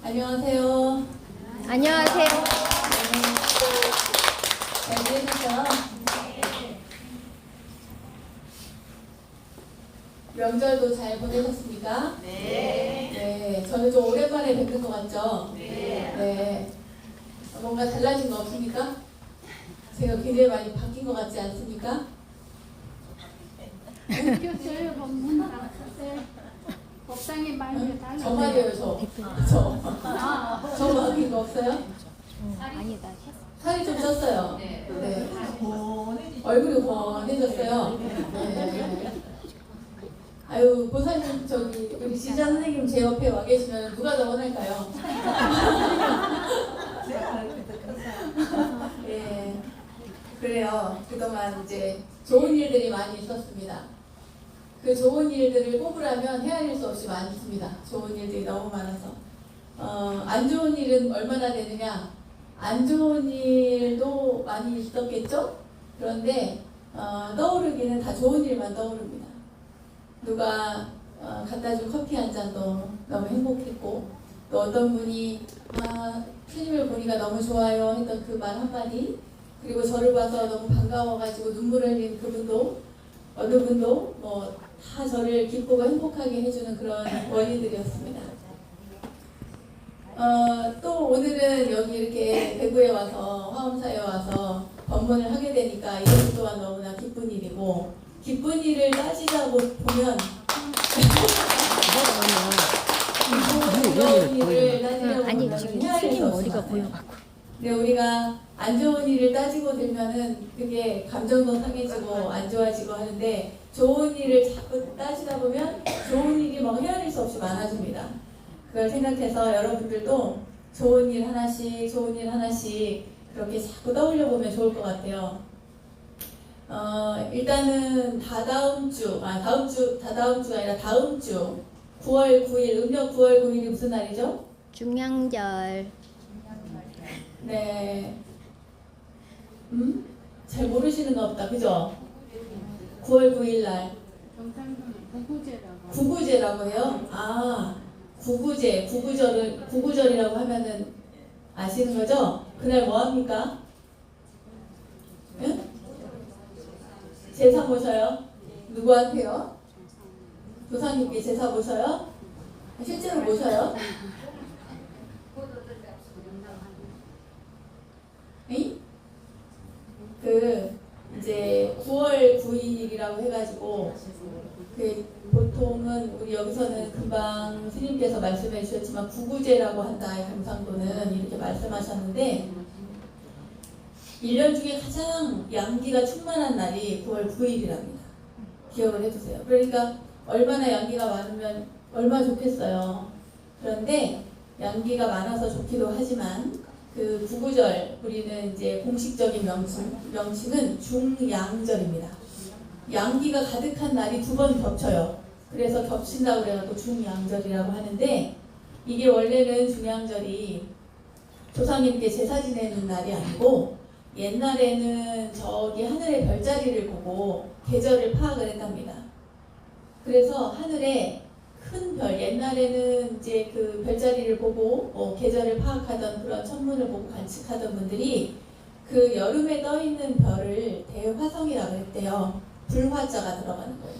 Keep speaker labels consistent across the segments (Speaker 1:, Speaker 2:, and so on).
Speaker 1: 안녕하세요.
Speaker 2: 안녕하세요.
Speaker 1: 잘 지내셨어요? 명절도 잘 보내셨습니까? 네, 저는 좀 오랜만에 뵙는 것 같죠? 네. 뭔가 달라진 거 없습니까? 제가 굉장히 많이 바뀐 것 같지 않습니까?
Speaker 3: 바뀌었어요. 법문 바뀌었어요. 법당의 말이 달라요.
Speaker 1: 저 말이에요, 저 바뀐 거 없어요?
Speaker 2: 아니다.
Speaker 1: 살이 좀 쪘어요. 네. 얼굴이 번해졌어요. 네. 아유, 보살님, 우리 지자 선생님 제 옆에 와 계시면 누가 더 원할까요? 예. 그래요. 그동안 이제 좋은 일들이 많이 있었습니다. 그 좋은 일들을 꼽으라면 헤아릴 수 없이 많습니다. 좋은 일들이 너무 많아서. 안 좋은 일은 얼마나 되느냐? 안 좋은 일도 많이 있었겠죠? 그런데 떠오르기는 다 좋은 일만 떠오릅니다. 누가 갖다 준 커피 한 잔도 너무 행복했고, 또 어떤 분이 스님을 보니까 너무 좋아요 했던 그 말 한마디, 그리고 저를 봐서 너무 반가워가지고 눈물을 흘린 그분도, 어느 분도 다 저를 기쁘고 행복하게 해주는 그런 원인들이었습니다. 또 오늘은 여기 이렇게 대구에 와서, 화엄사에 와서 법문을 하게 되니까 이것 또한 너무나 기쁜 일이고, 기쁜 일을 따지자고 보면 기쁜 일을 따지려고
Speaker 2: 아니
Speaker 1: 보면
Speaker 2: 지금
Speaker 1: 헤아릴 수
Speaker 2: 스님
Speaker 1: 없이
Speaker 2: 머리가
Speaker 1: 많아요.
Speaker 2: 보여갖고.
Speaker 1: 근데 우리가 안 좋은 일을 따지고 들면은 그게 감정도 상해지고 안 좋아지고 하는데, 좋은 일을 자꾸 따지다 보면 좋은 일이 헤아릴 수 없이 많아집니다. 그걸 생각해서 여러분들도 좋은 일 하나씩 그렇게 자꾸 떠올려 보면 좋을 것 같아요. 일단은 다다음 주가 아니라 다음 주 9월 9일, 음력 9월 9일이 무슨 날이죠?
Speaker 2: 중량절.
Speaker 1: 네. 잘 모르시는 거 없다, 그죠? 9월 9일 날.
Speaker 3: 경상도는 구구제라고.
Speaker 1: 구구제라고 해요? 구구절이라고 하면은 아시는 거죠? 그날 뭐 합니까? 응? 제사 모셔요? 누구한테요? 조상님께 제사 모셔요? 실제로 모셔요? 응? 이제 9월 9일이라고 해가지고 보통은 우리 여기서는 금방 스님께서 말씀해 주셨지만 구구제라고 한다, 경상도는 이렇게 말씀하셨는데, 1년 중에 가장 양기가 충만한 날이 9월 9일이랍니다. 기억을 해두세요. 그러니까 얼마나 양기가 많으면 얼마나 좋겠어요. 그런데 양기가 많아서 좋기도 하지만 그 구구절, 우리는 이제 공식적인 명칭은 중양절입니다. 양기가 가득한 날이 두 번 겹쳐요. 그래서 겹친다고 그래가지고 중양절이라고 하는데, 이게 원래는 중양절이 조상님께 제사 지내는 날이 아니고, 옛날에는 저기 하늘의 별자리를 보고 계절을 파악을 했답니다. 그래서 하늘에 큰 별, 옛날에는 이제 그 별자리를 보고 계절을 파악하던 그런 천문을 보고 관측하던 분들이 그 여름에 떠 있는 별을 대화성이라고 했대요. 불화자가 들어가는 거예요.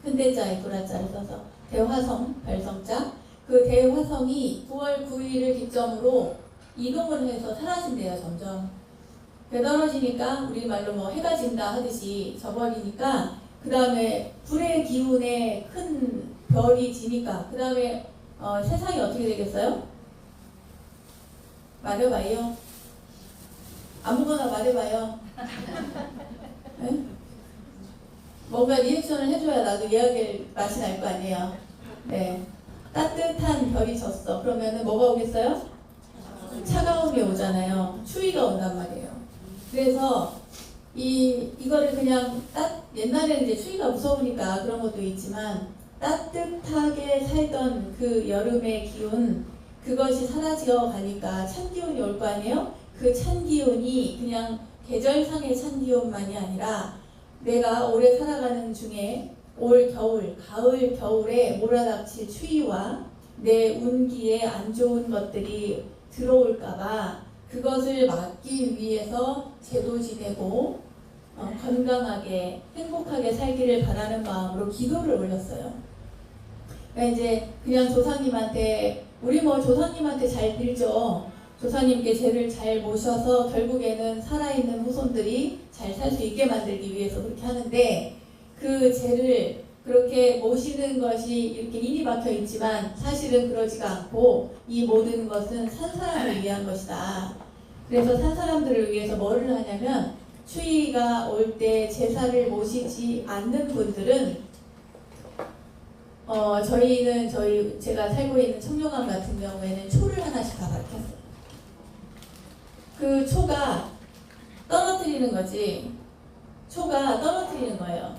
Speaker 1: 현대자에 불화자를 써서 대화성, 별성자. 그 대화성이 9월 9일을 기점으로 이동을 해서 사라진대요, 점점. 떨어지니까 우리말로 해가 진다 하듯이 져버리니까, 그 다음에 불의 기운에 큰 별이 지니까 그 다음에 세상이 어떻게 되겠어요? 말해봐요. 아무거나 말해봐요. 네? 뭔가 리액션을 해줘야 나도 이야기할 맛이 날 거 아니에요. 네. 따뜻한 별이 졌어. 그러면은 뭐가 오겠어요? 차가움이 오잖아요. 추위가 온단 말이에요. 그래서 이거를 그냥 옛날에는 이제 추위가 무서우니까 그런 것도 있지만, 따뜻하게 살던 그 여름의 기운, 그것이 사라져 가니까 찬 기운이 올 거 아니에요? 그 찬 기운이 그냥 계절상의 찬 기운만이 아니라 내가 오래 살아가는 중에 올 겨울, 가을, 겨울에 몰아닥칠 추위와 내 운기에 안 좋은 것들이 들어올까봐 그것을 막기 위해서 제도 지내고 건강하게 행복하게 살기를 바라는 마음으로 기도를 올렸어요. 그러니까 이제 그냥 조상님한테 우리 뭐 조상님한테 잘 빌죠. 조상님께 죄를 잘 모셔서 결국에는 살아있는 후손들이 잘 살 수 있게 만들기 위해서 그렇게 하는데 그 죄를 그렇게 모시는 것이 이렇게 인이 박혀 있지만 사실은 그러지가 않고 이 모든 것은 산 사람을 위한 것이다. 그래서 산 사람들을 위해서 뭐를 하냐면 추위가 올 때 제사를 모시지 않는 분들은 제가 살고 있는 청룡암 같은 경우에는 초를 하나씩 다 밝혔어요. 그 초가 떨어뜨리는 거지. 초가 떨어뜨리는 거예요.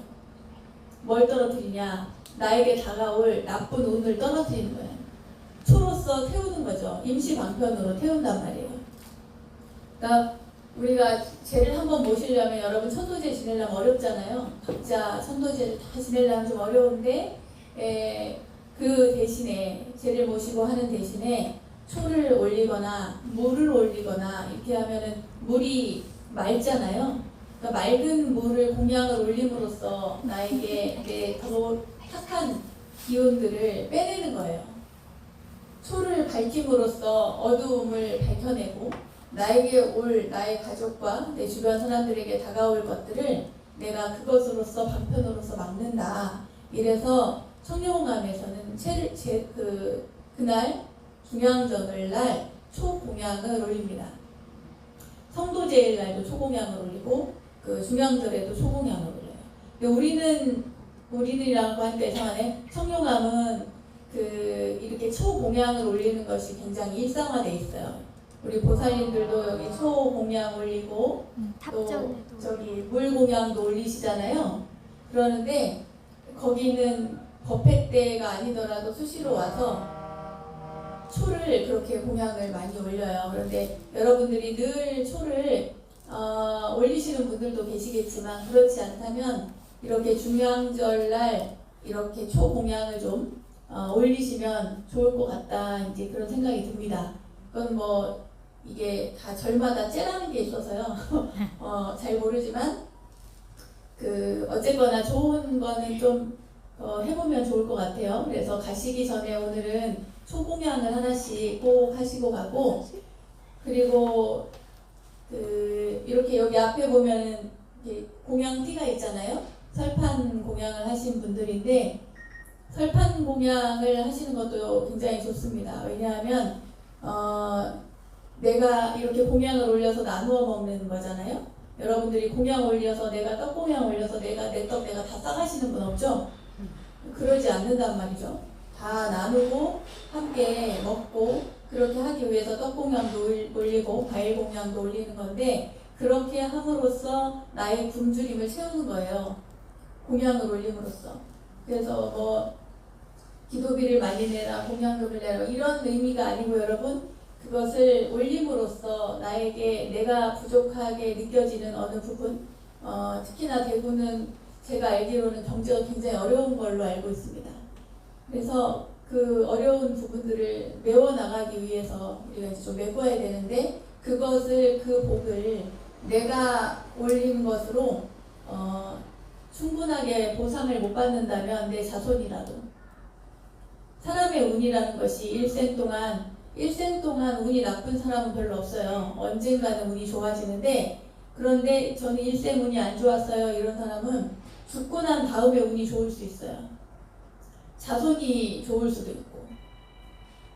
Speaker 1: 뭘 떨어뜨리냐? 나에게 다가올 나쁜 운을 떨어뜨리는 거예요. 초로서 태우는 거죠. 임시 방편으로 태운단 말이에요. 그러니까 우리가 죄를 한번 모시려면 여러분 천도제 지내려면 어렵잖아요. 각자 천도제를 다 지내려면 좀 어려운데 그 대신에 죄를 모시고 하는 대신에 초를 올리거나 물을 올리거나 이렇게 하면은 물이 맑잖아요. 그러니까 맑은 물을 공양을 올림으로써 나에게 더 탁한 기운들을 빼내는 거예요. 초를 밝힘으로써 어두움을 밝혀내고 나에게 올 나의 가족과 내 주변 사람들에게 다가올 것들을 내가 그것으로서 방편으로서 막는다. 이래서 청룡암에서는 그날 중양절을 날 초공양을 올립니다. 성도제일 날도 초공양을 올리고 그 중양절에도 초공양을 올려요. 우리는이라고 하니까 이상하네. 청룡암은 이렇게 초공양을 올리는 것이 굉장히 일상화돼 있어요. 우리 보살님들도 여기 초공양 올리고 또 저기 물공양도 올리시잖아요. 그러는데 거기는 법회 때가 아니더라도 수시로 와서 초를 그렇게 공양을 많이 올려요. 그런데 여러분들이 늘 초를 올리시는 분들도 계시겠지만 그렇지 않다면 이렇게 중양절날 이렇게 초 공양을 좀 올리시면 좋을 것 같다. 이제 그런 생각이 듭니다. 그건 뭐 이게 다 절마다 째라는 게 있어서요. 잘 모르지만 어쨌거나 좋은 거는 좀 해보면 좋을 것 같아요. 그래서 가시기 전에 오늘은 초공양을 하나씩 꼭 하시고 가고, 그리고 이렇게 여기 앞에 보면은 공양띠가 있잖아요. 설판 공양을 하신 분들인데 설판 공양을 하시는 것도 굉장히 좋습니다. 왜냐하면 내가 이렇게 공양을 올려서 나누어 먹는 거잖아요. 여러분들이 공양 올려서 내가 떡 공양 올려서 내 떡 내가 다 싸가시는 분 없죠? 그러지 않는단 말이죠. 다 나누고 함께 먹고 그렇게 하기 위해서 떡 공양도 올리고 과일 공양도 올리는 건데 그렇게 함으로써 나의 굶주림을 채우는 거예요. 공양을 올림으로써. 그래서 뭐 기도비를 많이 내라, 공양금을 내라 이런 의미가 아니고 여러분 그것을 올림으로써 나에게 내가 부족하게 느껴지는 어느 부분 특히나 대구는 제가 알기로는 경제가 굉장히 어려운 걸로 알고 있습니다. 그래서 그 어려운 부분들을 메워나가기 위해서 우리가 이제 좀 메꿔야 되는데 그것을 그 복을 내가 올린 것으로 충분하게 보상을 못 받는다면 내 자손이라도 사람의 운이라는 것이 일생 동안 운이 나쁜 사람은 별로 없어요. 언젠가는 운이 좋아지는데 그런데 저는 일생 운이 안 좋았어요. 이런 사람은 죽고 난 다음에 운이 좋을 수 있어요. 자손이 좋을 수도 있고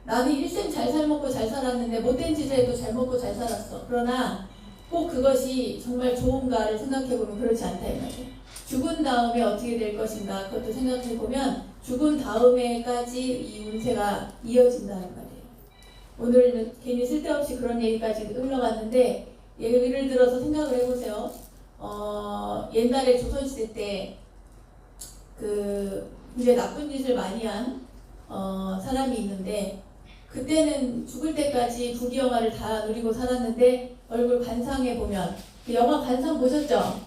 Speaker 1: 나는 일생 잘 살먹고 잘 살았는데 못된 짓을 해도 잘 먹고 잘 살았어. 그러나 꼭 그것이 정말 좋은가를 생각해보면 그렇지 않다 이 말이에요. 죽은 다음에 어떻게 될 것인가 그것도 생각해보면 죽은 다음에까지 이 운세가 이어진다는 말이에요. 오늘은 괜히 쓸데없이 그런 얘기까지 흘러갔는데 예를 들어서 생각을 해보세요. 옛날에 조선시대 때 굉장히 나쁜 짓을 많이 한 사람이 있는데 그때는 죽을 때까지 부귀영화를 다 누리고 살았는데 얼굴 관상에 보면 그 영화 관상 보셨죠?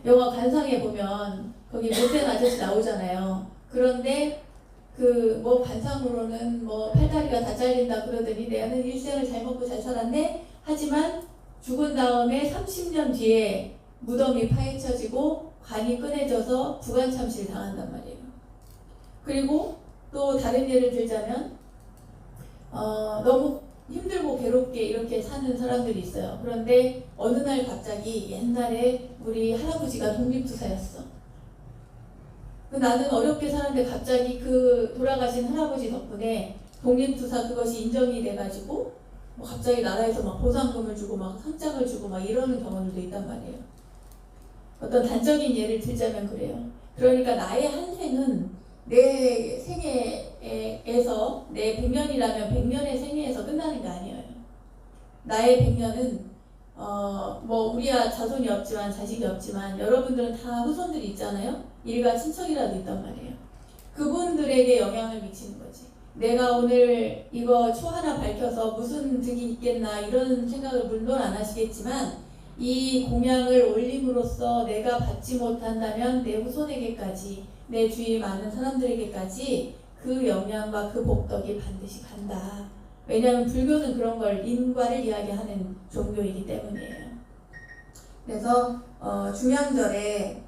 Speaker 1: 영화 관상에 보면 거기 못된 아저씨 나오잖아요. 그런데 그 뭐 관상으로는 뭐 팔다리가 다 잘린다 그러더니 내는 일생을 잘 먹고 잘 살았네. 하지만 죽은 다음에 30년 뒤에 무덤이 파헤쳐지고 관이 꺼내져서 부관참시를 당한단 말이에요. 그리고 또 다른 예를 들자면 너무 힘들고 괴롭게 이렇게 사는 사람들이 있어요. 그런데 어느 날 갑자기 옛날에 우리 할아버지가 독립투사였어. 나는 어렵게 사는데 갑자기 그 돌아가신 할아버지 덕분에 독립투사 그것이 인정이 돼가지고 뭐 갑자기 나라에서 막 보상금을 주고 막 상장을 주고 막 이러는 경우들도 있단 말이에요. 어떤 단적인 예를 들자면 그래요. 그러니까 나의 한 생은 내 생애에서 내 100년이라면 100년의 생애에서 끝나는 게 아니에요. 나의 100년은 뭐 우리야 자손이 없지만 자식이 없지만 여러분들은 다 후손들이 있잖아요. 일가 친척이라도 있단 말이에요. 그분들에게 영향을 미치는 거지. 내가 오늘 이거 초 하나 밝혀서 무슨 득이 있겠나 이런 생각을 물론 안 하시겠지만 이 공양을 올림으로써 내가 받지 못한다면 내 후손에게까지 내 주위에 많은 사람들에게까지 그 영향과 그 복덕이 반드시 간다. 왜냐하면 불교는 그런 걸 인과를 이야기하는 종교이기 때문이에요. 그래서 중양절에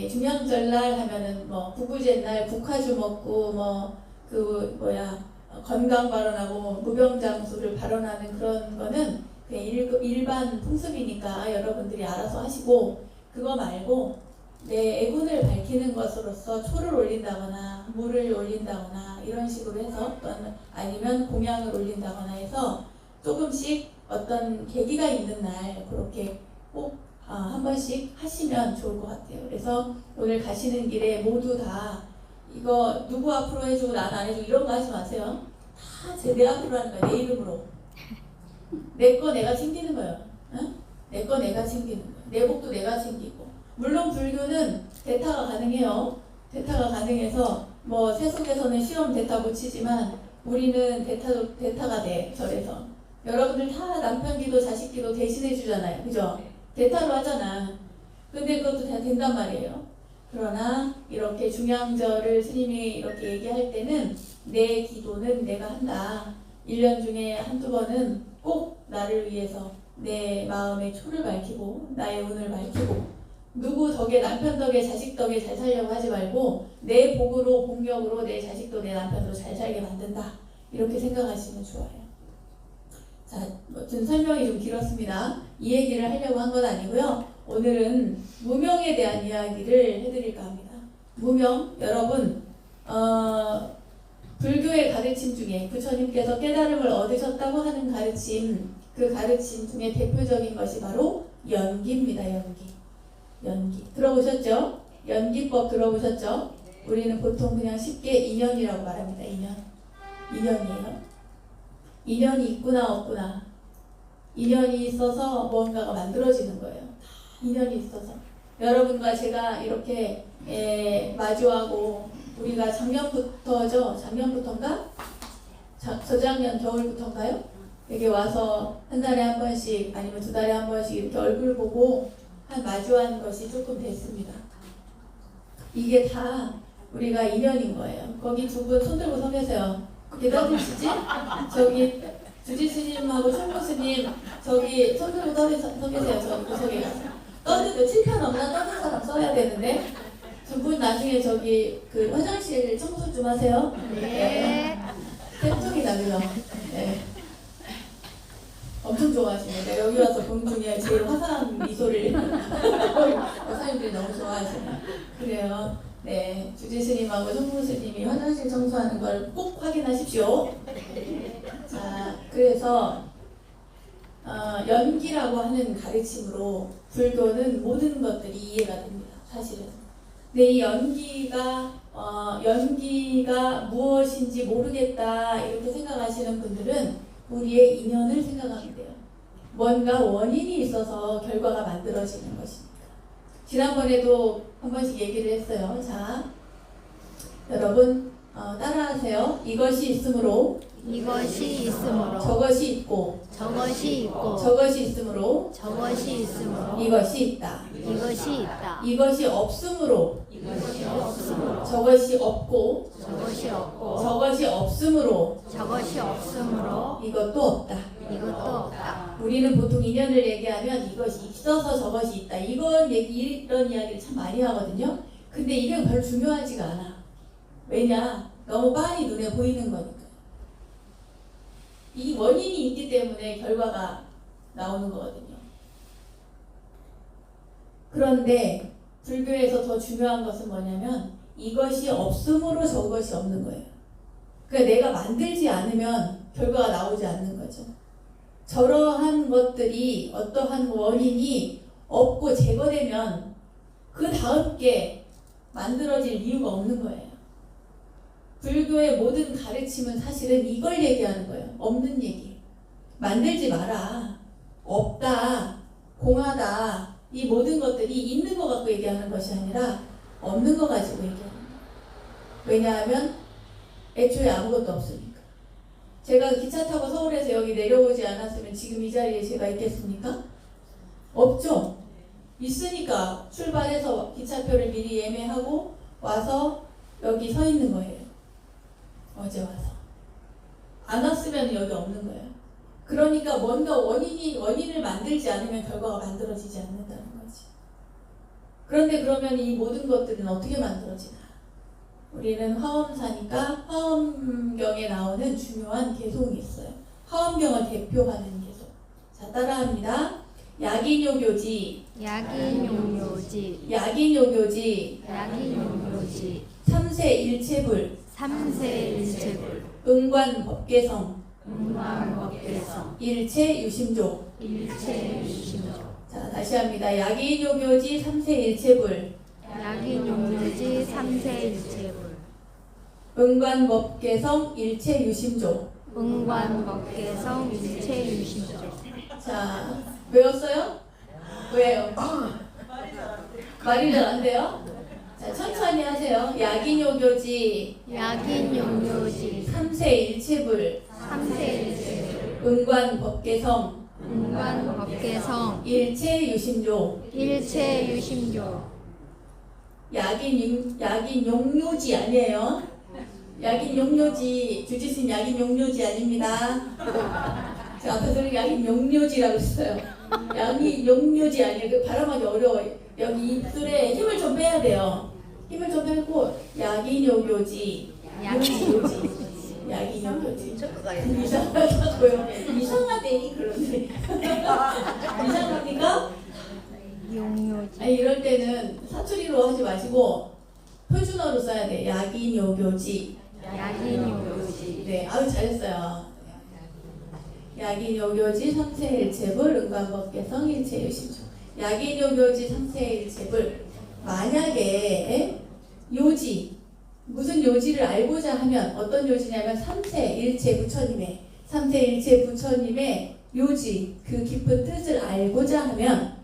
Speaker 1: 중양절날 하면은 뭐 구구제날 국화주 먹고 뭐 그 건강 발언하고 무병장수를 발언하는 그런 거는 그냥 일반 풍습이니까 여러분들이 알아서 하시고 그거 말고 내 애군을 밝히는 것으로서 초를 올린다거나 물을 올린다거나 이런 식으로 해서 아니면 공양을 올린다거나 해서 조금씩 어떤 계기가 있는 날 그렇게 꼭 한 번씩 하시면 좋을 것 같아요. 그래서 오늘 가시는 길에 모두 다 이거 누구 앞으로 해주고 난 안 해주고 이런 거 하지 마세요. 다 내 앞으로 하는 거예요. 내 이름으로. 내 거 내가 챙기는 거예요. 응? 내 거 내가 챙기는 거예요. 내 복도 내가 챙기고. 물론 불교는 대타가 가능해요. 대타가 가능해서 뭐 세속에서는 시험 대타 못 치지만 우리는 대타가 돼. 절에서. 여러분들 다 남편 기도 자식 기도 대신해 주잖아요. 그죠? 대타로 하잖아. 근데 그것도 다 된단 말이에요. 그러나 이렇게 중양절을 스님이 이렇게 얘기할 때는 내 기도는 내가 한다. 1년 중에 한두 번은 꼭 나를 위해서 내 마음의 초를 밝히고 나의 운을 밝히고 누구 덕에 남편 덕에 자식 덕에 잘 살려고 하지 말고 내 복으로 복력으로 내 자식도 내 남편도 잘 살게 만든다. 이렇게 생각하시면 좋아요. 자, 좀 설명이 좀 길었습니다. 이 얘기를 하려고 한 건 아니고요. 오늘은 무명에 대한 이야기를 해드릴까 합니다. 무명, 여러분 불교의 가르침 중에 부처님께서 깨달음을 얻으셨다고 하는 가르침, 그 가르침 중에 대표적인 것이 바로 연기입니다. 연기. 들어보셨죠? 연기법 들어보셨죠? 우리는 보통 그냥 쉽게 인연이라고 말합니다. 인연이에요. 인연이 있구나 없구나. 인연이 있어서 무언가가 만들어지는 거예요. 인연이 있어서. 여러분과 제가 이렇게 마주하고 우리가 작년부터인가? 저작년 겨울부터인가요? 여기 와서 한 달에 한 번씩 아니면 두 달에 한 번씩 이렇게 얼굴 보고 마주한 것이 조금 됐습니다. 이게 다 우리가 인연인 거예요. 거기 두 분 손들고 서 계세요. 그렇게 떠드시지? 저기 주지 스님하고 총무 스님 저기 손들고 서 계세요. 저기 구석에 가서. 떠드는 칠판 없나 떠드는 사람 써야 되는데 두 분 나중에 저기 그 화장실 청소 좀 하세요.
Speaker 2: 네.
Speaker 1: 쌤통이다 그죠? 네. 엄청 좋아하시네. 여기 와서 본 중에 제일 화사한 미소를 여사님들이 너무 좋아하시네요. 그래요. 네, 주지 스님하고 성무 스님이 화장실 청소하는 걸 꼭 확인하십시오. 자, 그래서 연기라고 하는 가르침으로 불교는 모든 것들이 이해가 됩니다. 사실은. 근데 이 연기가 무엇인지 모르겠다 이렇게 생각하시는 분들은 우리의 인연을 생각하면 돼요. 뭔가 원인이 있어서 결과가 만들어지는 것이니까. 지난번에도 한 번씩 얘기를 했어요. 자, 여러분 따라하세요. 이것이 있으므로
Speaker 2: 이것이 있으므로
Speaker 1: 저것이 있고
Speaker 2: 저것이 있고
Speaker 1: 저것이 있으므로
Speaker 2: 저것이 있으므로
Speaker 1: 이것이 있다.
Speaker 2: 이것이 있다.
Speaker 1: 이것이 없으므로
Speaker 2: 이것이 없으므로
Speaker 1: 저것이 없고
Speaker 2: 저것이 없고
Speaker 1: 저것이 없으므로
Speaker 2: 저것이 없으므로
Speaker 1: 이것도 없다.
Speaker 2: 이것도 없다.
Speaker 1: 우리는 보통 인연을 얘기하면 이것이 있어서 저것이 있다. 이런 이야기를 참 많이 하거든요. 근데 이게 별로 중요하지가 않아. 왜냐? 너무 빤히 눈에 보이는 거니까. 이 원인이 있기 때문에 결과가 나오는 거거든요. 그런데 불교에서 더 중요한 것은 뭐냐면 이것이 없으므로 저것이 없는 거예요. 그러니까 내가 만들지 않으면 결과가 나오지 않는 거죠. 저러한 것들이 어떠한 원인이 없고 제거되면 그 다음 게 만들어질 이유가 없는 거예요. 불교의 모든 가르침은 사실은 이걸 얘기하는 거예요. 없는 얘기. 만들지 마라. 없다. 공하다. 이 모든 것들이 있는 거 갖고 얘기하는 것이 아니라 없는 거 가지고 얘기하는 거예요. 왜냐하면 애초에 아무것도 없으니까. 제가 기차 타고 서울에서 여기 내려오지 않았으면 지금 이 자리에 제가 있겠습니까? 없죠? 있으니까 출발해서 기차표를 미리 예매하고 와서 여기 서 있는 거예요. 어제 와서. 안 왔으면 여기 없는 거예요. 그러니까 뭔가 원인을 만들지 않으면 결과가 만들어지지 않는다는 거지. 그런데 그러면 이 모든 것들은 어떻게 만들어지나? 우리는 화엄사니까 화엄경에 나오는 중요한 개송이 있어요. 화엄경을 대표하는 개송. 자, 따라합니다. 약인요교지,
Speaker 2: 약인용료지
Speaker 1: 약인요교지,
Speaker 2: 약인용료지
Speaker 1: 삼세일체불,
Speaker 2: 삼세일체불
Speaker 1: 응관법계성,
Speaker 2: 음방법계성
Speaker 1: 일체유심조.
Speaker 2: 일체유심조
Speaker 1: 자, 다시 합니다. 약인요교지, 삼세일체불,
Speaker 2: 약인용료지 삼세일체불
Speaker 1: 응관법계성, 일체유심조.
Speaker 2: 응관법계성 일체유심조.
Speaker 1: 자, 외웠어요? 왜요? 말이 잘 안 돼요? 자, 천천히 하세요. 약인요교지,
Speaker 2: 약인용료지
Speaker 1: 삼세일체불,
Speaker 2: 삼세일체불
Speaker 1: 응관법계성,
Speaker 2: 응관법계성
Speaker 1: 일체유심조.
Speaker 2: 일체유심조.
Speaker 1: 약인용료지 아니에요. 약인용료지, 주지스님 약인용료지 아닙니다. 제가 앞에서 약인용료지라고 했어요. 약인용료지 아니에요. 그 발음하기 어려워요. 여기 입술에 힘을 좀 빼야 돼요. 힘을 좀 빼고 약인요교지, 약인요교지, 약인요교지. 이상하다고요. 이상하대 그런데. 이상합니까?
Speaker 2: 용료지
Speaker 1: 아니 이럴 때는 사투리로 하지 마시고 표준어로 써야 돼. 약인요교지.
Speaker 2: 약인용료지
Speaker 1: 네, 아유 잘했어요. 약인요교지 삼세일체불 응관법계성 일체유심조. 약인요교지 삼세일체불. 만약에 요지, 무슨 요지를 알고자 하면 어떤 요지냐면 삼세일체 부처님의 요지, 그 깊은 뜻을 알고자 하면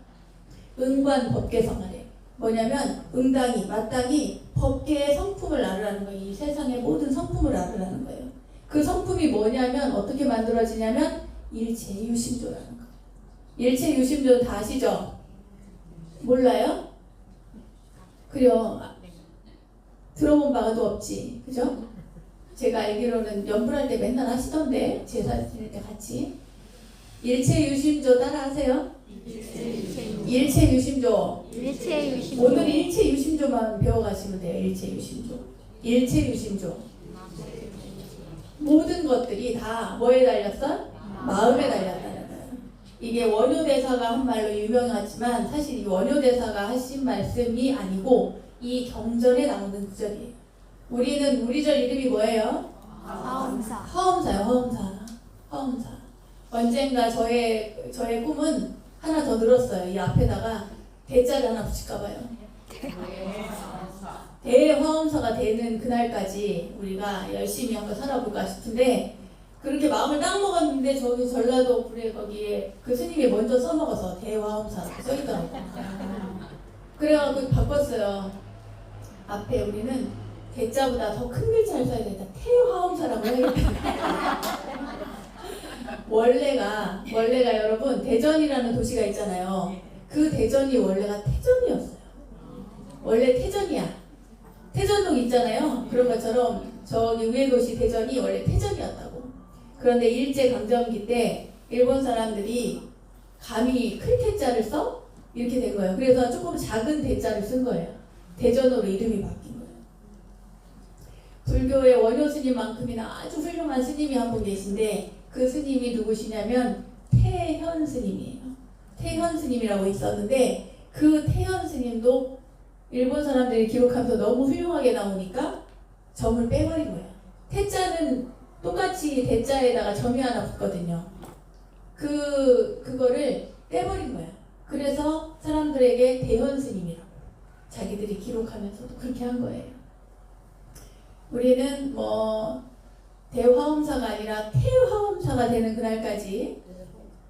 Speaker 1: 응관법계성하래. 뭐냐면 응당히 마땅히 법계의 성품을 알으라는 거예요. 이 세상의 모든 성품을 알으라는 거예요. 그 성품이 뭐냐면 어떻게 만들어지냐면 일체유심조라는 거. 일체유심조는 다 아시죠? 몰라요? 그래요. 들어본 바가도 없지. 그죠? 제가 알기로는 연불할 때 맨날 하시던데 제사 지낼 때 같이. 일체유심조 따라하세요. 일체유심조.
Speaker 2: 일체유심조
Speaker 1: 오늘 일체유심조만 배워가시면 돼요. 일체유심조. 모든 것들이 다 뭐에 달렸어? 마음에 달렸다는 거예요. 이게 원효대사가 한 말로 유명하지만 사실 이 원효대사가 하신 말씀이 아니고 이 경전에 나오는 구절이에요. 우리는 우리 절 이름이 뭐예요?
Speaker 2: 화엄사
Speaker 1: 화엄사요. 화엄사. 언젠가 저의 꿈은 하나 더 늘었어요. 이 앞에다가 대자를 하나 붙일까봐요. 대화엄사가 되는 그날까지 우리가 열심히 한번 살아볼까 싶은데 그렇게 마음을 딱 먹었는데 저기 전라도 불에 거기에 그 스님이 먼저 써먹어서 대화엄사라고 써있더라고요. 그래가지고 바꿨어요. 앞에 우리는 대자보다 더 큰 글자를 써야 되겠다. 태화엄사라고 해야겠다. 원래가 여러분 대전이라는 도시가 있잖아요. 그 대전이 원래가 태전이었어요. 원래 태전이야. 태전동 있잖아요. 그런 것처럼 저기 위에 도시 대전이 원래 태전이었다고. 그런데 일제강점기 때 일본 사람들이 감히 큰 태자를 써? 이렇게 된 거예요. 그래서 조금 작은 대자를 쓴 거예요. 대전으로 이름이 바뀐 거예요. 불교의 원효 스님만큼이나 아주 훌륭한 스님이 한 분 계신데 그 스님이 누구시냐면 태현 스님이에요. 태현 스님이라고 있었는데 그 태현 스님도 일본 사람들이 기록하면서 너무 훌륭하게 나오니까 점을 빼버린 거예요. 태자는 똑같이 대자에다가 점이 하나 붙거든요. 그거를 떼버린 거야. 그래서 사람들에게 대현 스님이라고 자기들이 기록하면서도 그렇게 한 거예요. 우리는 뭐 대화엄사가 아니라 태화엄사가 되는 그날까지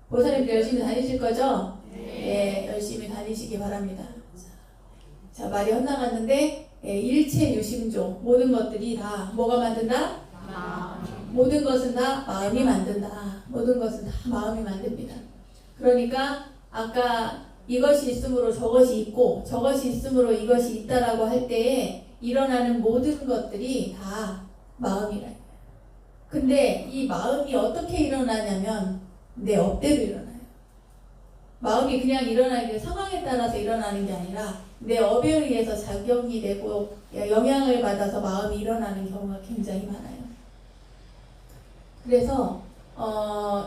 Speaker 1: 보살님들 열심히 다니실 거죠? 네, 열심히 다니시기 바랍니다. 자, 말이 헛나갔는데 일체 유심조 모든 것들이 다 뭐가 만든다? 모든 것은 다 마음이 만든다. 모든 것은 다 마음이 만듭니다. 그러니까 아까 이것이 있으므로 저것이 있고 저것이 있으므로 이것이 있다라고 할 때에 일어나는 모든 것들이 다 마음이라. 근데 이 마음이 어떻게 일어나냐면 내 업대로 일어나요. 마음이 그냥 일어나는 게 상황에 따라서 일어나는 게 아니라 내 업에 의해서 작용이 되고 영향을 받아서 마음이 일어나는 경우가 굉장히 많아요. 그래서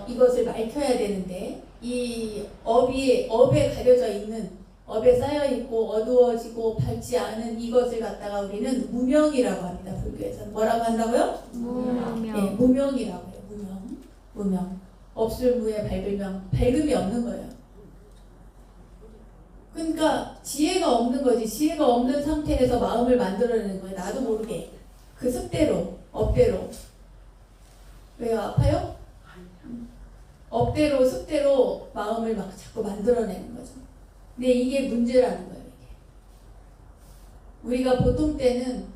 Speaker 1: 이것을 밝혀야 되는데 이 업에 가려져 있는 업에 쌓여 있고 어두워지고 밝지 않은 이것을 갖다가 우리는 무명이라고 합니다. 불교에서 뭐라고 한다고요?
Speaker 2: 무명.
Speaker 1: 네, 무명이라고 해요. 무명. 없을 무에 밝을 명. 밝음이 없는 거예요. 그러니까 지혜가 없는 거지. 지혜가 없는 상태에서 마음을 만들어내는 거예요. 나도 모르게. 그 습대로, 업대로. 왜요? 아파요? 업대로, 습대로 마음을 막 자꾸 만들어내는 거죠. 근데 이게 문제라는 거예요. 이게. 우리가 보통 때는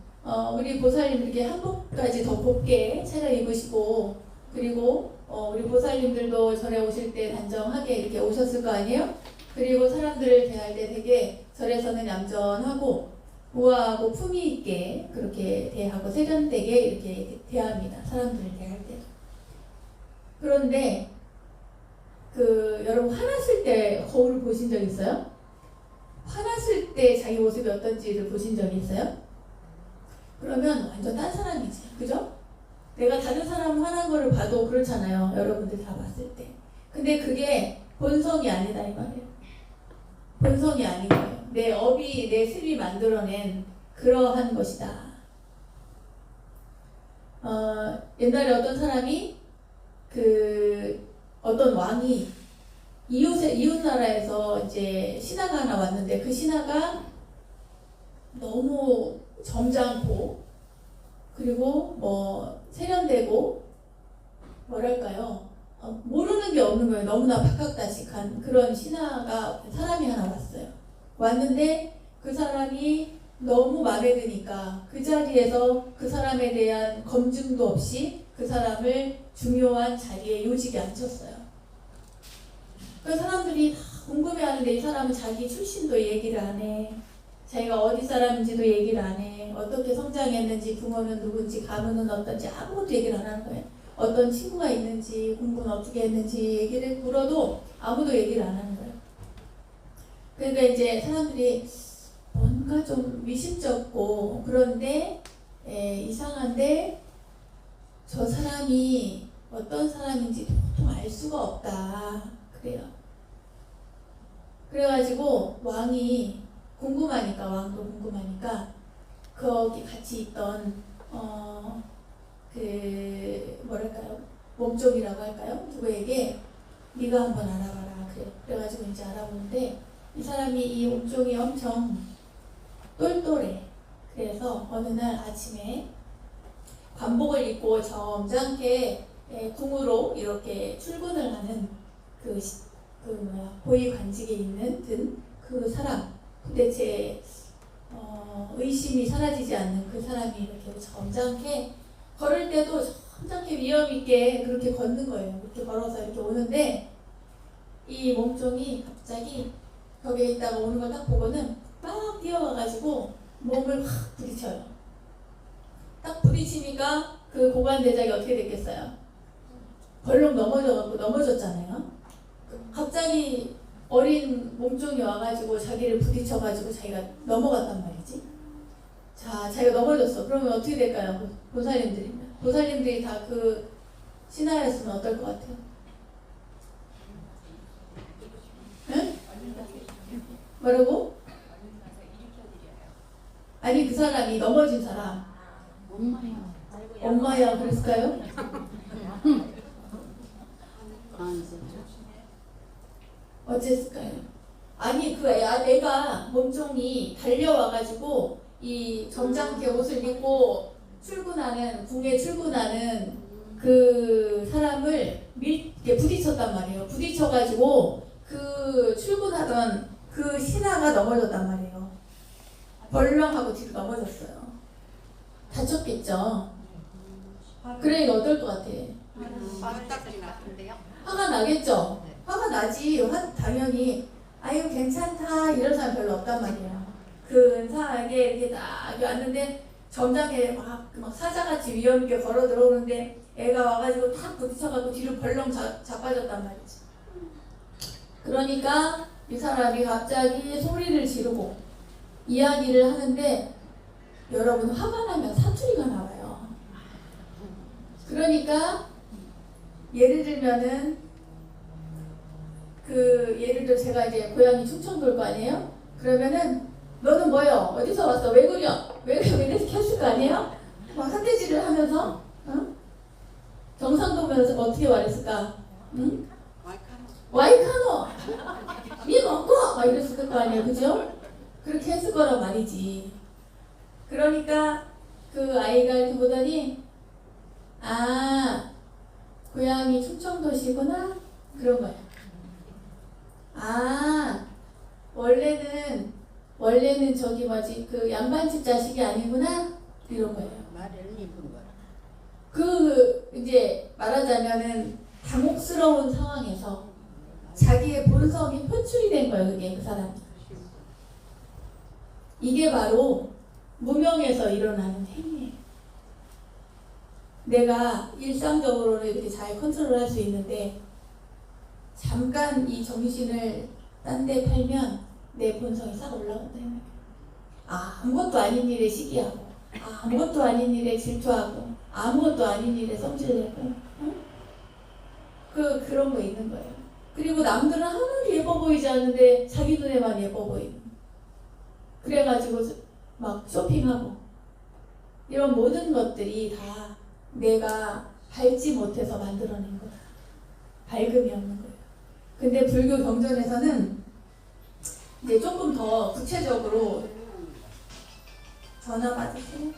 Speaker 1: 우리 보살님들께 한복까지 더 곱게 차려입으시고 그리고 우리 보살님들도 절에 오실 때 단정하게 이렇게 오셨을 거 아니에요? 그리고 사람들을 대할 때 되게 절에서는 얌전하고 우아하고 품위 있게 그렇게 대하고 세련되게 이렇게 대합니다. 사람들을 대할 때. 그런데 여러분 화났을 때 거울을 보신 적 있어요? 화났을 때 자기 모습이 어떤지를 보신 적이 있어요? 그러면 완전 딴 사람이지. 그죠? 내가 다른 사람 화난 거를 봐도 그렇잖아요. 여러분들 다 봤을 때. 근데 그게 본성이 아니다 이 말이에요. 본성이 아닌 거예요. 내 업이, 내 습이 만들어낸 그러한 것이다. 옛날에 어떤 사람이 어떤 왕이 이웃 나라에서 이제 신하가 하나 왔는데 그 신하가 너무 점잖고 그리고 뭐 세련되고 뭐랄까요? 모르는 게 없는 거예요. 너무나 박학다식한 그런 신하가 사람이 하나 왔어요. 왔는데 그 사람이 너무 마음에 드니까 그 자리에서 그 사람에 대한 검증도 없이 그 사람을 중요한 자리에 요직에 앉혔어요. 그 사람들이 다 궁금해하는데 이 사람은 자기 출신도 얘기를 안 해. 자기가 어디 사람인지도 얘기를 안 해. 어떻게 성장했는지, 부모는 누군지, 가문은 어떤지 아무것도 얘기를 안 하는 거예요. 어떤 친구가 있는지, 공부는 어떻게 했는지 얘기를 물어도 아무도 얘기를 안 하는 거예요. 그러니까 이제 사람들이 뭔가 좀 미심쩍고 그런데 이상한데 저 사람이 어떤 사람인지 도통 알 수가 없다. 그래요. 그래가지고 왕이 궁금하니까 왕도 궁금하니까 거기 같이 있던 뭐랄까요? 몸종이라고 할까요? 누구에게 네가 한번 알아봐라. 그래가지고 이제 알아보는데 이 사람이 이 몸종이 엄청 똘똘해. 그래서 어느 날 아침에 관복을 입고 점잖게 궁으로 이렇게 출근을 하는 고위 관직에 있는 그 사람 도대체 부딪힘이 사라지지 않는 그 사람이 이렇게 점잖게 걸을 때도 점잖게 위험 있게 그렇게 걷는 거예요. 이렇게 걸어서 이렇게 오는데 이 몸종이 갑자기 벽에 있다가 오는 걸 딱 보고는 막 뛰어와가지고 몸을 확 부딪혀요. 딱 부딪히니까 그 고관대장이 어떻게 됐겠어요? 벌렁 넘어졌잖아요. 갑자기 어린 몸종이 와가지고 자기를 부딪혀가지고 자기가 넘어갔단 말이지. 자, 자기가 넘어졌어. 그러면 어떻게 될까요? 보살님들이 다 그 신하였으면 어떨 것 같아요? 응? 뭐라고? 아니 그 사람이 넘어진 사람. 엄마야 그랬을까요? 어쨌을까요? 아니 그 애가 몸종이 달려와가지고 이 점잖게 옷을 입고 궁에 출근하는 그 사람을 이렇게 부딪혔단 말이에요. 부딪혀가지고 그 출근하던 그 신하가 넘어졌단 말이에요. 벌렁하고 뒤로 넘어졌어요. 다쳤겠죠. 그러니까 어떨 것 같아?
Speaker 4: 마음딱지 같은데요?
Speaker 1: 화가 나겠죠? 화가 나지. 당연히 아유 괜찮다 이런 사람 별로 없단 말이에요. 근사하게 이렇게 딱 왔는데 점장에 막 사자같이 위험 있게 걸어 들어오는데 애가 와가지고 탁 부딪혀가지고 뒤로 벌렁 자빠졌단 말이지. 그러니까 이 사람이 갑자기 소리를 지르고 이야기를 하는데 여러분 화가 나면 사투리가 나와요. 그러니까 예를 들면은 예를 들어 제가 이제 고향이 충청도일 거 아니에요? 그러면은 너는 뭐요? 어디서 왔어? 왜 그려? 왜 이렇게 했을 거 아니에요? 막 삿대질을 하면서 경상도면서 어떻게 말했을까? 응? 와이카노! 니 먹고! 막 이랬을 거 아니에요, 그죠? 그렇게 했을 거란 말이지. 그러니까 그 아이가 이렇게 보더니 아 고향이 충청도시구나 그런 거야. 아 원래는 저기 그 양반집 자식이 아니구나 이런 거예요.
Speaker 4: 말을 입은 거라.
Speaker 1: 이제 말하자면은 당혹스러운 상황에서 자기의 본성이 표출이 된 거예요. 그게 그 사람이. 이게 바로 무명에서 일어나는 행위예요. 내가 일상적으로는 이렇게 잘 컨트롤할 수 있는데 잠깐 이 정신을 딴 데 팔면 내 본성이 싹 올라온다. 아무것도 아닌 일에 시기하고 아무것도 아닌 일에 질투하고 아무것도 아닌 일에 성질내고 그런 거 있는 거예요. 그리고 남들은 하나도 예뻐 보이지 않는데 자기 눈에만 예뻐 보이는. 그래가지고 막 쇼핑하고 이런 모든 것들이 다 내가 밟지 못해서 만들어낸 거다. 밝음이 없는 거예요. 근데 불교 경전에서는 이제 조금 더 구체적으로 전화 받으세요.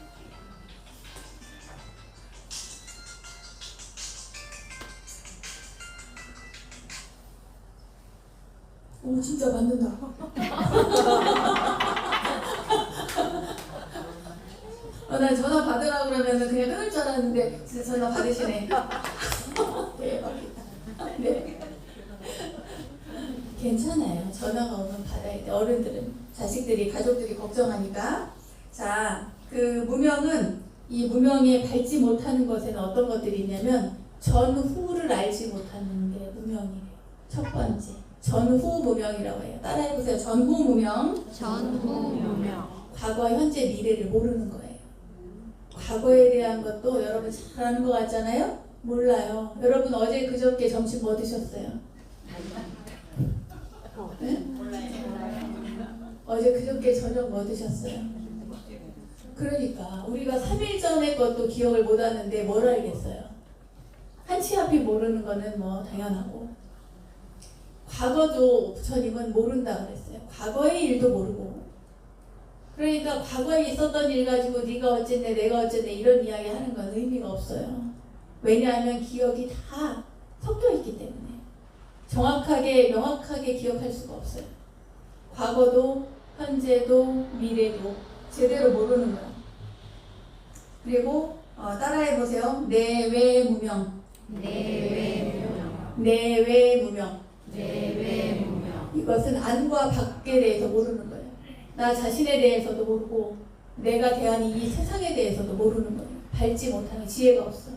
Speaker 1: 오 진짜 받는다. 나 전화 받으라 그러면 그냥 끊을 줄 알았는데 진짜 전화 받으시네. 대박이다. 네. 괜찮아요. 전화가 오면 받아야 돼. 어른들은 자식들이 가족들이 걱정하니까. 자, 그 무명은 이 무명에 밟지 못하는 것에는 어떤 것들이 있냐면 전후를 알지 못하는 게 무명이에요. 첫 번째 전후 무명이라고 해요. 따라해보세요. 전후 무명.
Speaker 2: 전후 무명.
Speaker 1: 과거, 현재, 미래를 모르는 거예요. 과거에 대한 것도 여러분 잘 아는 것 같잖아요? 몰라요. 여러분 어제 그저께 점심 뭐 드셨어요? 네? 어제 그저께 저녁 뭐 드셨어요? 그러니까 우리가 3일 전에 것도 기억을 못 하는데 뭘 알겠어요? 한치 앞이 모르는 거는 뭐 당연하고 과거도 부처님은 모른다 그랬어요. 과거의 일도 모르고 그러니까 과거에 있었던 일 가지고 네가 어쨌네 내가 어쨌네 이런 이야기 하는 건 의미가 없어요. 왜냐하면 기억이 다 섞여 있기 때문에 정확하게 명확하게 기억할 수가 없어요. 과거도 현재도 미래도 제대로 모르는 거야. 그리고 따라해보세요. 내외무명. 내외무명. 이것은 안과 밖에 대해서 모르는 거예요. 나 자신에 대해서도 모르고 내가 대하는 이 세상에 대해서도 모르는 거예요. 밟지 못하는 지혜가 없어.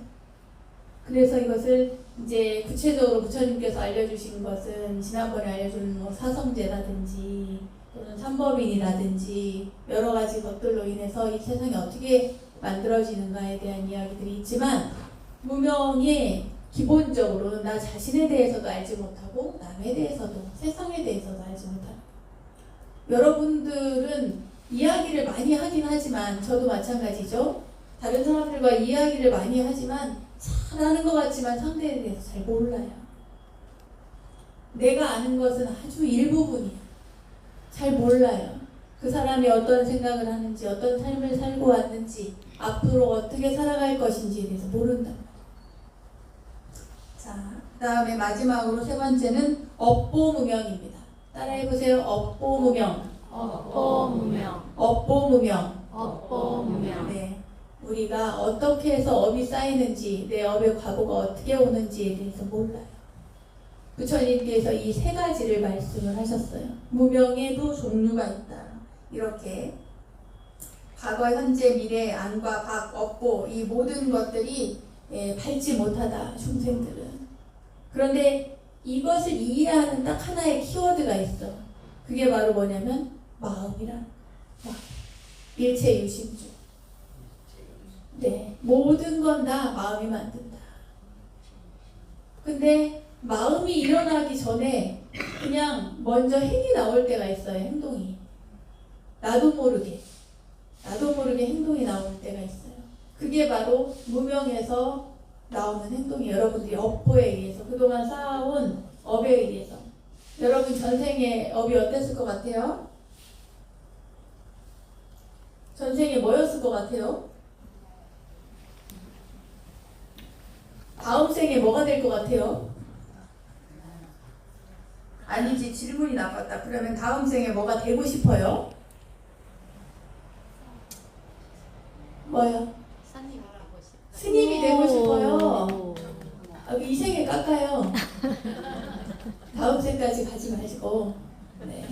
Speaker 1: 그래서 이것을 이제 구체적으로 부처님께서 알려주신 것은 지난번에 알려준 뭐 사성제라든지 또는 삼법인이라든지 여러 가지 것들로 인해서 이 세상이 어떻게 만들어지는가에 대한 이야기들이 있지만 무명에 기본적으로 나 자신에 대해서도 알지 못하고 남에 대해서도 세상에 대해서도 알지 못하는 여러분들은 이야기를 많이 하긴 하지만 저도 마찬가지죠. 다른 사람들과 이야기를 많이 하지만 잘하는 것 같지만 상대에 대해서 잘 몰라요. 내가 아는 것은 아주 일부분이야. 잘 몰라요. 그 사람이 어떤 생각을 하는지 어떤 삶을 살고 왔는지 앞으로 어떻게 살아갈 것인지에 대해서 모른다. 자, 그 다음에 마지막으로 세 번째는 업보무명입니다. 따라해보세요. 업보무명. 업보무명. 네, 우리가 어떻게 해서 업이 쌓이는지 내 업의 과보가 어떻게 오는지에 대해서 몰라요. 부처님께서 이 세 가지를 말씀을 하셨어요. 무명에도 종류가 있다. 이렇게 과거, 현재, 미래, 안과 밖, 업보 이 모든 것들이 밟지 못하다 중생들은. 그런데 이것을 이해하는 딱 하나의 키워드가 있어. 그게 바로 뭐냐면 마음이란 마음. 일체유심주. 네, 모든 건 다 마음이 만든다. 근데 마음이 일어나기 전에 그냥 먼저 행이 나올 때가 있어요. 행동이. 나도 모르게 행동이 나올 때가 있어요. 그게 바로 무명에서 나오는 행동이 여러분들이 업보에 의해서 그동안 쌓아온 업에 의해서. 여러분 전생에 업이 어땠을 것 같아요? 전생에 뭐였을 것 같아요? 다음 생에 뭐가 될 것 같아요? 아니지, 질문이 나빴다. 그러면 다음 생에 뭐가 되고 싶어요? 뭐요? 스님이 되고 싶어요. 이 생에 깎아요. 다음 생까지 가지 마시고. 네.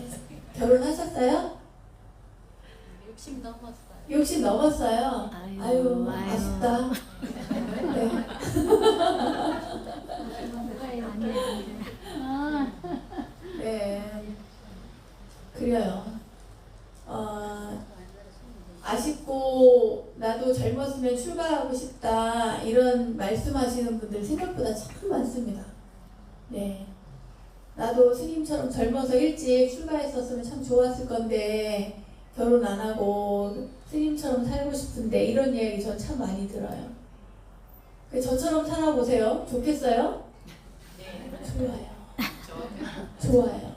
Speaker 1: 결혼하셨어요? 60 넘었어요. 아유, 아쉽다. 네. 네. 그래요. 아쉽고 나도 젊었으면 출가하고 싶다 이런 말씀하시는 분들 생각보다 참 많습니다. 네. 나도 스님처럼 젊어서 일찍 출가했었으면 참 좋았을 건데 결혼 안 하고 스님처럼 살고 싶은데 이런 이야기 전 참 많이 들어요. 저처럼 살아보세요. 좋겠어요? 네. 좋아요.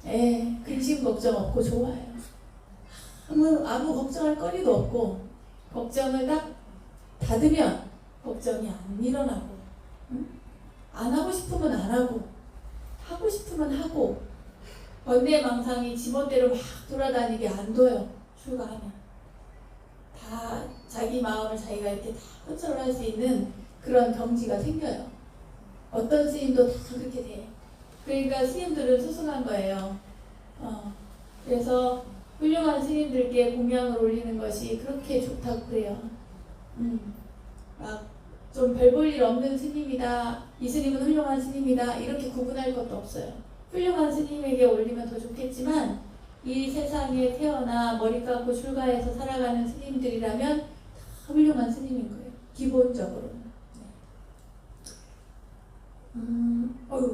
Speaker 1: 예, 근심 걱정 없고 좋아요. 아무 걱정할 거리도 없고 걱정을 딱 닫으면 걱정이 안 일어나고 응? 안 하고 싶으면 안 하고 하고 싶으면 하고 번뇌망상이 지멋대로 막 돌아다니게 안 둬요. 출가하면 다 자기 마음을 자기가 이렇게 다 컨트롤할 수 있는 그런 경지가 생겨요. 어떤 스님도 다 그렇게 돼. 그러니까 스님들은 수승한 거예요. 그래서 훌륭한 스님들께 공양을 올리는 것이 그렇게 좋다고 그래요. 막 좀 별 볼 일 없는 스님이다, 이 스님은 훌륭한 스님이다 이렇게 구분할 것도 없어요. 훌륭한 스님에게 올리면 더 좋겠지만 이 세상에 태어나 머리 감고 출가해서 살아가는 스님들이라면 다 훌륭한 스님인 거예요. 기본적으로.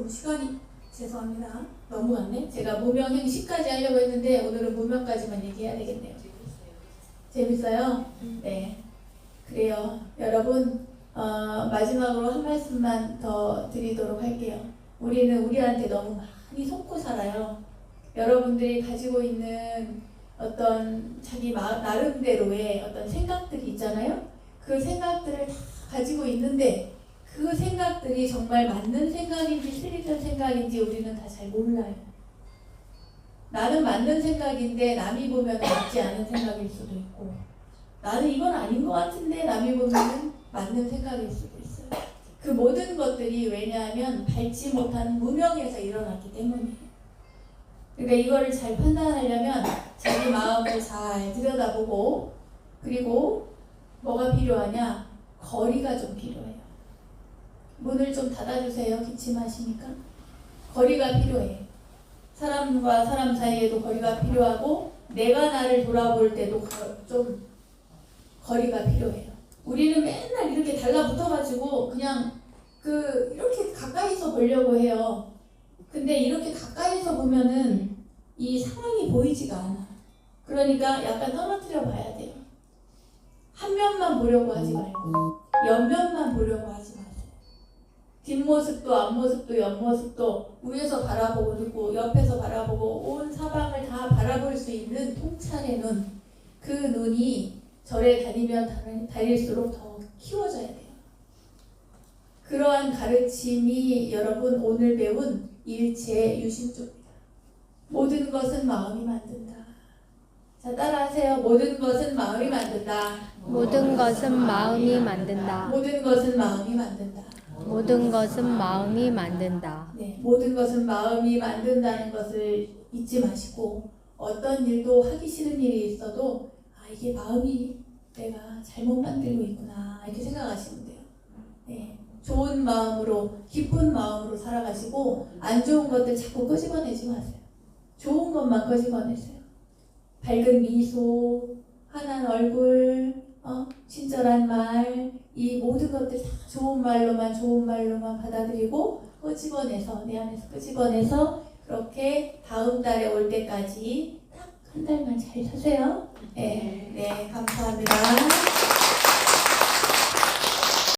Speaker 1: 시간이 죄송합니다. 너무 많네. 제가 무명행 10까지 하려고 했는데 오늘은 무명까지만 얘기해야 되겠네요. 재밌어요? 네. 그래요. 여러분 마지막으로 한 말씀만 더 드리도록 할게요. 우리는 우리한테 너무 많이 속고 살아요. 여러분들이 가지고 있는 어떤 자기 나름대로의 어떤 생각들이 있잖아요. 그 생각들을 다 가지고 있는데 그 생각들이 정말 맞는 생각인지 틀리는 생각인지 우리는 다 잘 몰라요. 나는 맞는 생각인데 남이 보면 맞지 않은 생각일 수도 있고, 나는 이건 아닌 것 같은데 남이 보면 맞는 생각일 수도 있어요. 그 모든 것들이 왜냐하면 밟지 못한 무명에서 일어났기 때문이에요. 그러니까 이거를 잘 판단하려면 자기 마음을 잘 들여다보고, 그리고 뭐가 필요하냐? 거리가 좀 필요해요. 문을 좀 닫아주세요. 기침하시니까. 거리가 필요해. 사람과 사람 사이에도 거리가 필요하고, 내가 나를 돌아볼 때도 좀 거리가 필요해요. 우리는 맨날 이렇게 달라붙어가지고 그냥 이렇게 가까이서 보려고 해요. 근데 이렇게 가까이서 보면은 이 상황이 보이지가 않아. 그러니까 약간 떨어뜨려 봐야 돼요. 한 면만 보려고 하지 말고 옆면만 보려고 하지 마세요. 뒷모습도 앞모습도 옆모습도 위에서 바라보고 있고 옆에서 바라보고 온 사방을 다 바라볼 수 있는 통찰의 눈, 그 눈이 절에 다니면 다닐수록 더 키워져야 돼요. 그러한 가르침이 여러분 오늘 배운 일체 유심조입니다. 모든 것은 마음이 만든다. 자, 따라하세요. 모든 것은 마음이 만든다.
Speaker 2: 모든 것은 마음이 만든다.
Speaker 1: 모든 것은 마음이 만든다.
Speaker 2: 모든 것은 마음이 만든다.
Speaker 1: 네, 모든 것은 마음이 만든다는 것을 잊지 마시고, 어떤 일도 하기 싫은 일이 있어도 이게 마음이 내가 잘못 만들고 있구나 이렇게 생각하시면 돼요. 네, 좋은 마음으로 기쁜 마음으로 살아가시고 안 좋은 것들 자꾸 끄집어내지 마세요. 좋은 것만 끄집어내세요. 밝은 미소, 환한 얼굴, 친절한 말, 이 모든 것들 다 좋은 말로만 받아들이고 끄집어내서 내 안에서 끄집어내서 그렇게 다음 달에 올 때까지 딱 한 달만 잘 사세요. 네, 감사합니다.